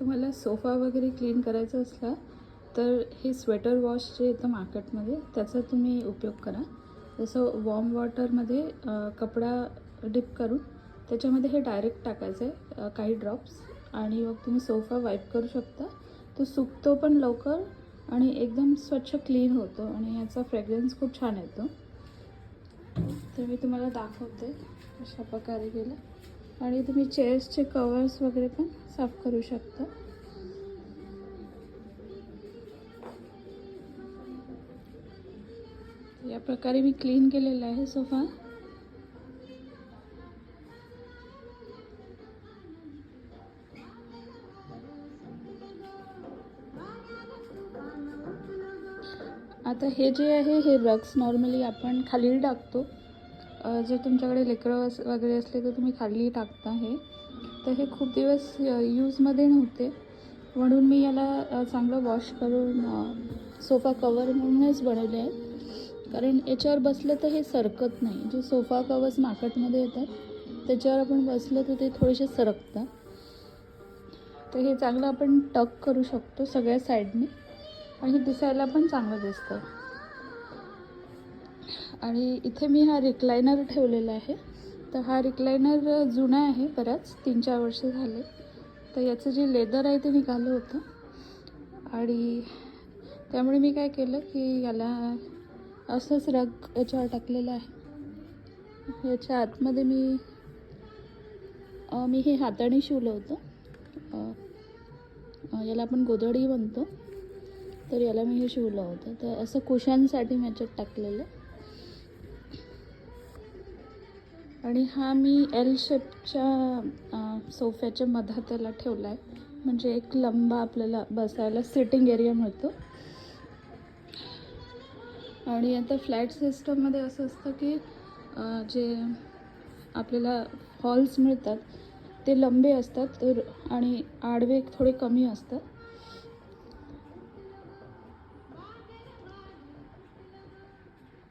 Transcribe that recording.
तुम्हाला सोफा वगैरे क्लीन करायचा असला तर हे स्वेटर वॉश जे येतं मार्केटमध्ये त्याचा तुम्ही उपयोग करा. जसं वॉर्म वॉटरमध्ये कपडा डिप करून त्याच्यामध्ये हे डायरेक्ट टाकायचं आहे काही ड्रॉप्स, आणि मग तुम्ही सोफा वाईप करू शकता. तो सुकतो पण लवकर आणि एकदम स्वच्छ क्लीन होतो आणि याचा फ्रेग्रन्स खूप छान येतो. तर मी तुम्हाला दाखवते अशा प्रकारे केलं. आणि तुम्ही चेअर्सचे कवर्स वगैरे पण साफ करू शकता. या प्रकारे मी क्लीन केलेला आहे सोफा. आता हे जे आहे हे रग्स नॉर्मली आपण खाली टाकतो. जर तुमच्याकडे लेकरं वगैरे असले तर तुम्ही खाली टाकता हे. तर हे खूप दिवस यूजमध्ये नव्हते म्हणून मी याला चांगलं वॉश करून सोफा कवर म्हणूनच बनवले आहे. कारण याच्यावर बसलं तर हे सरकत नाही. जे सोफा कवर्स मार्केटमध्ये येतात त्याच्यावर आपण बसलं तर ते थोडेसे सरकतात. तर हे चांगलं आपण टक करू शकतो सगळ्या साईडने आणि दिसायला पण चांगलं दिसतं. आणि इथे मी हा रिक्लायनर ठेवलेला आहे. तर हा रिक्लायनर जुना आहे, बराच 3-4 वर्ष झाले. तर याचं जे लेदर आहे ते निघालं होतं आणि त्यामुळे मी काय केलं की याला असंच रग याच्यावर टाकलेलं आहे. याच्या आतमध्ये मी हे हाताने शिवलं होतं. याला आपण गोधडी म्हणतो. तर याला मी हे शिवलं होतं. तर असं कुशनसाठी मी याच्यात टाकलेलं. आणि हा मी एल शेपच्या सोफ्याच्या मधात त्याला ठेवला आहे. म्हणजे एक लंबा आपल्याला बसायला सिटिंग एरिया मिळतो. आणि आता फ्लॅट सिस्टममध्ये असं असतं की जे आपल्याला हॉल्स मिळतात ते लंबे असतात आणि आडवे थोडे कमी असतात.